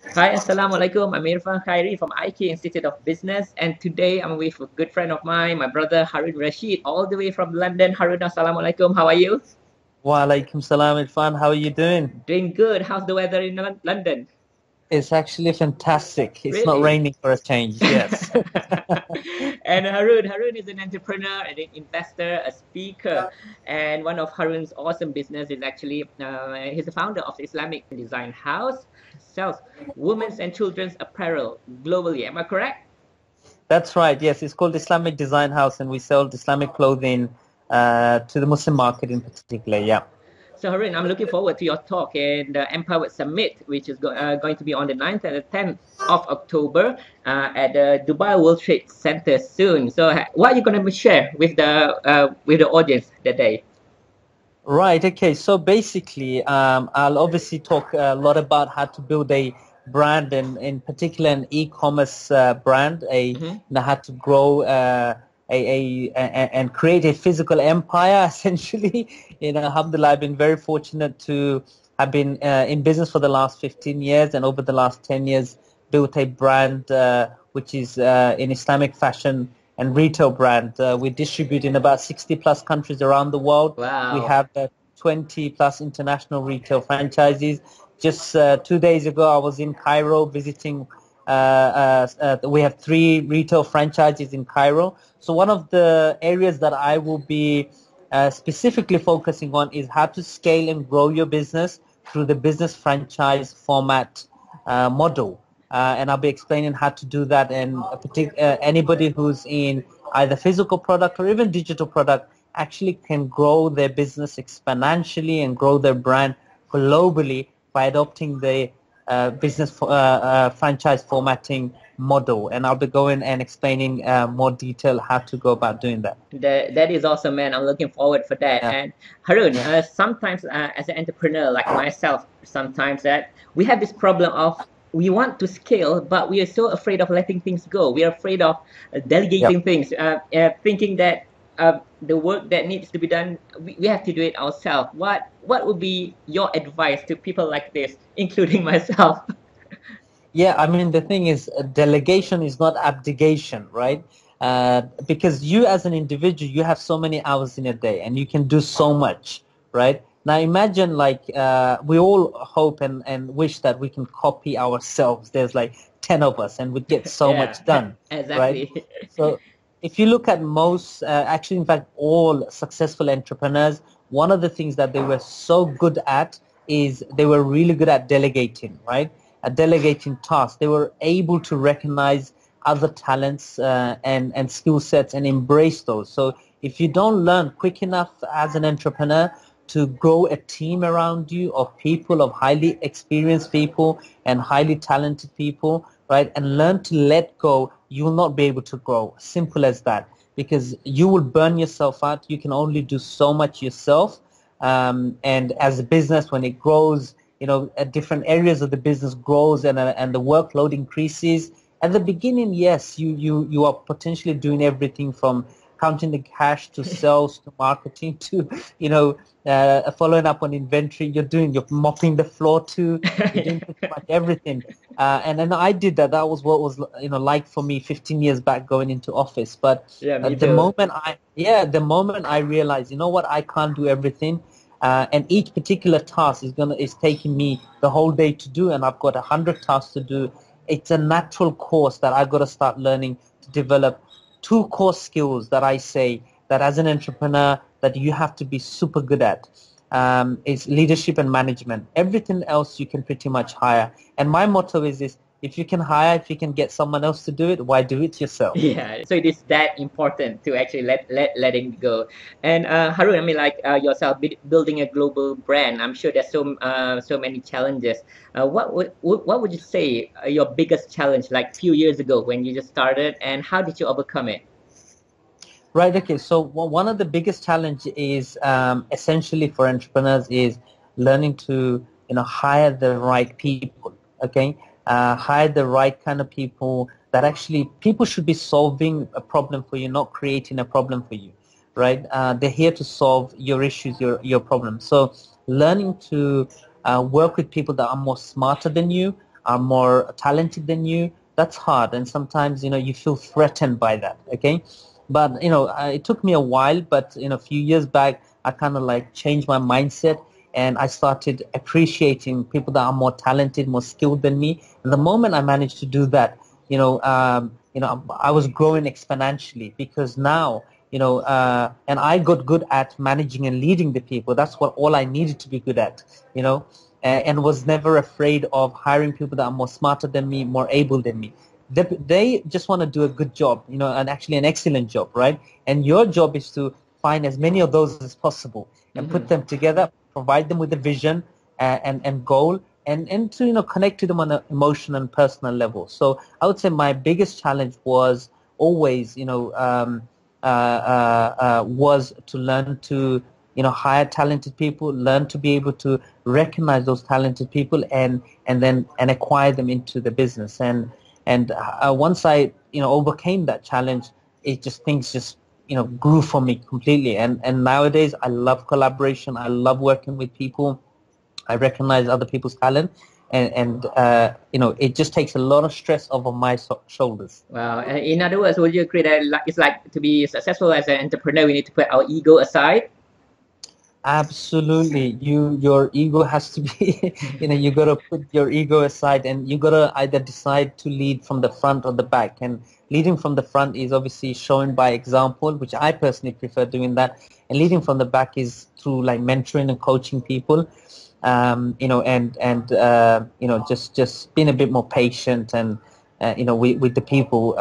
Hi, Assalamu alaikum. I'm Irfan Khairi from IK Institute of Business, and today I'm with a good friend of mine, my brother Harun Rashid, all the way from London. Harun, Assalamu alaikum. How are you? Wa alaikum salam, Irfan. How are you doing? Doing good. How's the weather in London? It's actually fantastic. It's not Really? raining for a change. Yes. And Harun is an entrepreneur and an investor, a speaker, and one of Harun's awesome business is actually he's the founder of Islamic Design House, sells women's and children's apparel globally. Am I correct? That's right. Yes, it's called Islamic Design House, and we sell Islamic clothing to the Muslim market in particular. Yeah. So, Harun, I'm looking forward to your talk in the Empowered Summit, which is going to be on the 9th and the 10th of October at the Dubai World Trade Center soon. So, what are you going to share with the audience that day? Right. Okay. So basically, I'll obviously talk a lot about how to build a brand, and in particular, an e-commerce brand. Hmm. How to grow and create a physical empire. Essentially, alhamdulillah, I've been very fortunate to have been in business for the last 15 years, and over the last 10 years, built a brand which is in Islamic fashion and retail brand. We distribute in about 60 plus countries around the world. We Wow. have 20 plus international retail franchises. Just 2 days ago, I was in Cairo visiting. We have three retail franchises in Cairo. So one of the areas that I will be specifically focusing on is how to scale and grow your business through the business franchise format model. And I'll be explaining how to do that. And anybody who's in either physical product or even digital product actually can grow their business exponentially and grow their brand globally by adopting the business franchise formatting model. And I'll be going and explaining more detail how to go about doing that. That is awesome, man. I'm looking forward for that. Yeah, And Harun, yeah, sometimes as an entrepreneur like myself, sometimes that we have this problem of we want to scale, but we are so afraid of letting things go. We are afraid of yeah. delegating things, thinking that the work that needs to be done, we have to do it ourselves. What would be your advice to people like this, including myself? Yeah, I mean, the thing is, delegation is not abdication, right? Because you as an individual, you have so many hours in a day and you can do so much, right? Now imagine like we all hope and wish that we can copy ourselves. There's like 10 of us and we get so Yeah, much done, right? exactly. So if you look at most, actually, in fact, all successful entrepreneurs, one of the things that they were so good at is they were really good at delegating, right? At delegating tasks. They were able to recognize other talents and skill sets and embrace those. So if you don't learn quick enough as an entrepreneur to grow a team around you of people, of highly experienced people and highly talented people, right, and learn to let go, you will not be able to grow. Simple as that. Because you will burn yourself out. You can only do so much yourself. And as a business, when it grows, at different areas of the business grows and the workload increases. At the beginning, yes, you are potentially doing everything from counting the cash to sales to marketing to following up on inventory. You're mopping the floor too. You're doing pretty much everything. And then I did that. That was what was like for me 15 years back going into office. But Yeah, me the too. moment I realized, you know what, I can't do everything, and each particular task is taking me the whole day to do, and I've got 100 tasks to do. It's a natural course that I've got to start learning to develop two core skills that I say that as an entrepreneur that you have to be super good at. Is leadership and management. Everything else you can pretty much hire. And my motto is this: if you can get someone else to do it, why do it yourself? Yeah, so it is that important to actually letting go. And Harun, I mean, like yourself building a global brand, I'm sure there's so many challenges. What would you say your biggest challenge, like few years ago when you just started, and how did you overcome it? Right. Okay. So one of the biggest challenge is essentially for entrepreneurs is learning to hire the right people. Okay, hire the right kind of people that actually people should be solving a problem for you, not creating a problem for you. Right. They're here to solve your issues, your problems. So learning to work with people that are more smarter than you, are more talented than you, that's hard. And sometimes, you feel threatened by that. Okay. But, it took me a while, but, a few years back, I kind of like changed my mindset and I started appreciating people that are more talented, more skilled than me. And the moment I managed to do that, I was growing exponentially because now, and I got good at managing and leading the people. That's what all I needed to be good at, and was never afraid of hiring people that are more smarter than me, more able than me. They just want to do a good job, and actually an excellent job, right? And your job is to find as many of those as possible and put Mm-hmm. them together, provide them with a vision and goal, and to connect to them on an emotional and personal level. So I would say my biggest challenge was always was to learn to hire talented people, learn to be able to recognize those talented people and acquire them into the business. And once I overcame that challenge, it just things just grew for me completely. And nowadays I love collaboration. I love working with people. I recognize other people's talent, and it just takes a lot of stress off of my shoulders. Wow. In other words, would you agree that it's like to be successful as an entrepreneur, we need to put our ego aside? Absolutely. Your ego has to be, you gotta put your ego aside and you gotta either decide to lead from the front or the back. And leading from the front is obviously shown by example, which I personally prefer doing that. And leading from the back is through like mentoring and coaching people, just being a bit more patient and with the people.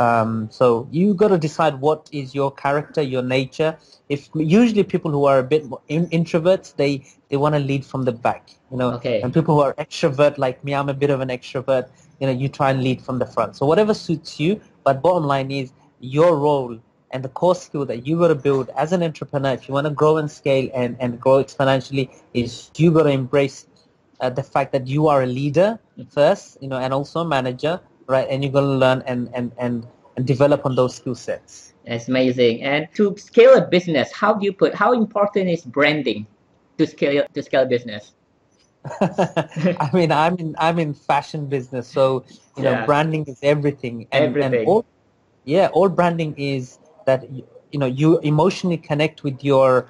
So you got to decide what is your character, your nature. If usually people who are a bit more introverts, they want to lead from the back, and Okay. people who are extrovert like me, I'm a bit of an extrovert, you try and lead from the front. So whatever suits you, but bottom line is your role and the core skill that you got to build as an entrepreneur if you want to grow and scale and grow exponentially is you got to embrace the fact that you are a leader first, and also a manager, right? And you're going to learn and develop on those skill sets. That's amazing. And to scale a business, how important is branding to scale a business? I mean, I'm in fashion business, so Yeah, branding is everything, and everything. all branding is that you emotionally connect with your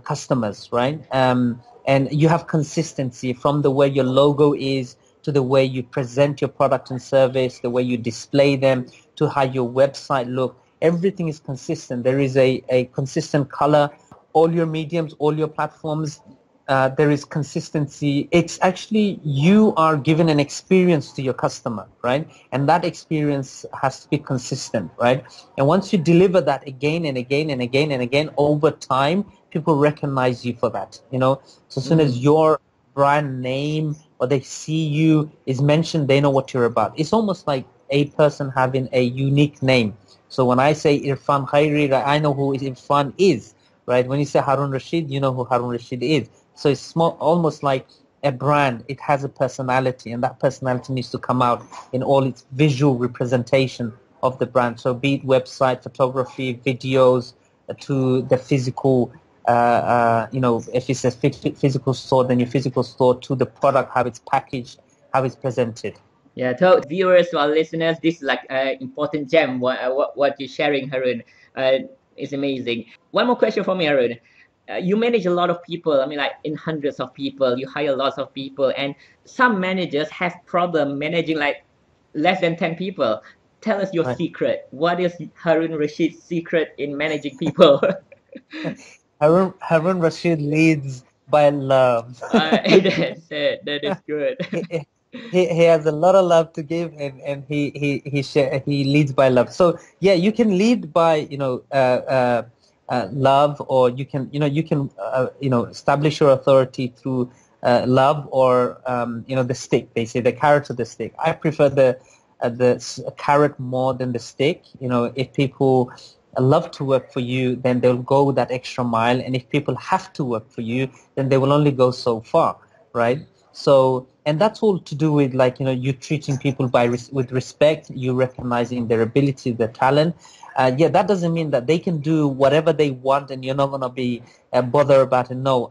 customers, right? And you have consistency from the way your logo is to the way you present your product and service, the way you display them, to how your website look. Everything is consistent. There is a consistent color. All your mediums, all your platforms, there is consistency. It's actually you are given an experience to your customer, right? And that experience has to be consistent, right? And once you deliver that again and again and again and again over time, people recognize you for that, So as soon as Mm. your brand name or they see you is mentioned, they know what you're about. It's almost like a person having a unique name. So when I say Irfan Khairi, right, I know who Irfan is, right? When you say Harun Rashid, you know who Harun Rashid is. So it's almost like a brand. It has a personality, and that personality needs to come out in all its visual representation of the brand. So be it website, photography, videos, to the physical, if it's a physical store, then your physical store, to the product, how it's packaged, how it's presented. Yeah, to viewers, to our listeners, this is like an important gem. What you're sharing, Harun, is amazing. One more question for me, Harun. You manage a lot of people. I mean, like in hundreds of people. You hire lots of people, and some managers have problem managing like less than 10 people. Tell us your Right. secret. What is Harun Rashid's secret in managing people? Harun Rashid leads by love. That's it. That is good. he, he has a lot of love to give, and he leads by love. So yeah, you can lead by love, or you can establish your authority through love, or the stick. They say the carrot or the stick. I prefer the carrot more than the stick. If people love to work for you, then they'll go that extra mile, and if people have to work for you, then they will only go so far, right? So, and that's all to do with like you treating people with respect, you recognizing their ability, their talent. Yeah, that doesn't mean that they can do whatever they want and you're not gonna be bothered about it. No,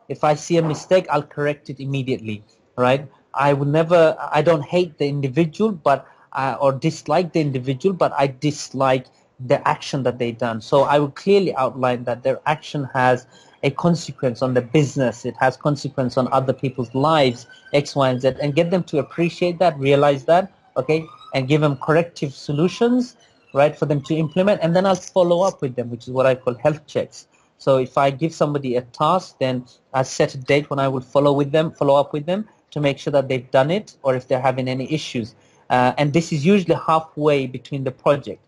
if I see a mistake, I'll correct it immediately, right? I would never, I don't hate the individual, but or dislike the individual, but I dislike the action that they've done. So I would clearly outline that their action has a consequence on the business. It has consequence on other people's lives, X, Y, and Z, and get them to appreciate that, realize that, okay, and give them corrective solutions, right, for them to implement. And then I'll follow up with them, which is what I call health checks. So if I give somebody a task, then I set a date when I would follow up with them to make sure that they've done it, or if they're having any issues. And this is usually halfway between the project.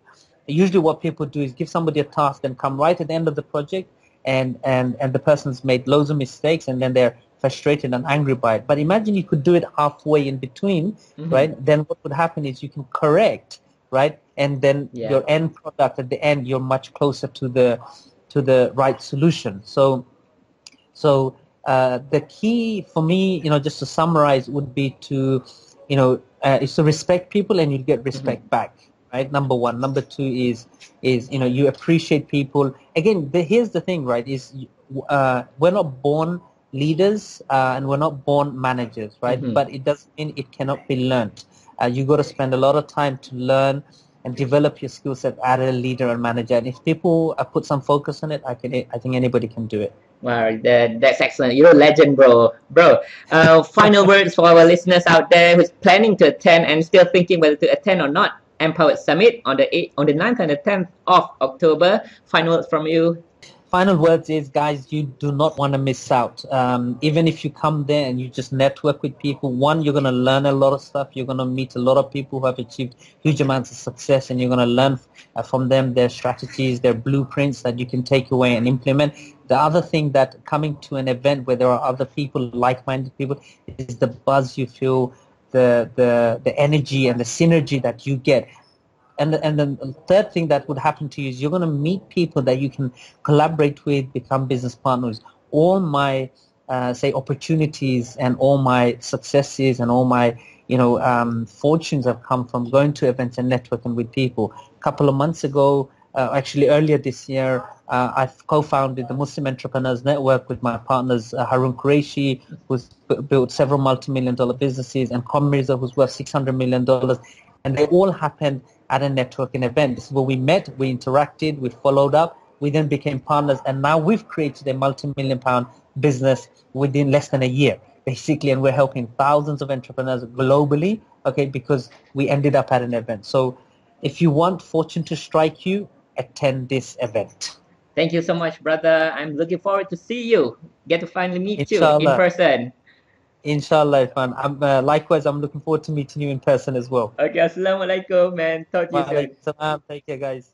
Usually what people do is give somebody a task and come right at the end of the project, and the person's made loads of mistakes, and then they're frustrated and angry by it. But imagine you could do it halfway in between, Hmm. right? Then what would happen is you can correct, right? And then Yeah. your end product at the end, you're much closer to the right solution. So the key for me, just to summarize, would be to, is to respect people, and you get Hmm. respect back, right? Number one. Number two is you appreciate people. Again, here's the thing, right? We're not born leaders, and we're not born managers, right? Hmm. But it doesn't mean it cannot be learned. You got to spend a lot of time to learn and develop your skill set as a leader and manager. And if people put some focus on it, I think anybody can do it. Wow, that's excellent. You're a legend, bro. Bro, final words for our listeners out there who's planning to attend and still thinking whether to attend or not. Empowered Summit on the 9th and the 10th of October. Final words from you. Final words is, guys, you do not want to miss out. Even if you come there and you just network with people, one, you're going to learn a lot of stuff. You're going to meet a lot of people who have achieved huge amounts of success, and you're going to learn from them their strategies, their blueprints that you can take away and implement. The other thing, that coming to an event where there are other people, like-minded people, is the buzz you feel, the energy and the synergy that you get. And then the third thing that would happen to you is you're going to meet people that you can collaborate with, become business partners. All my say opportunities and all my successes and all my fortunes have come from going to events and networking with people. A couple of months ago, actually earlier this year, I've co-founded the Muslim Entrepreneurs Network with my partners Harun Qureshi, who's built several multi-million dollar businesses, and Mirza, who's worth $600 million, and they all happened at a networking event. This is where we met, we interacted, we followed up, we then became partners, and now we've created a multi-million-pound business within less than a year, basically, and we're helping thousands of entrepreneurs globally, okay, because we ended up at an event. So if you want fortune to strike you, attend this event. Thank you so much, brother. I'm looking forward to see you. Get to finally meet you in Inshallah. person. Inshallah, Irfan. Likewise, I'm looking forward to meeting you in person as well. Okay, assalamualaikum, man. Talk to you Wa soon. alaikum salam. Take care, guys.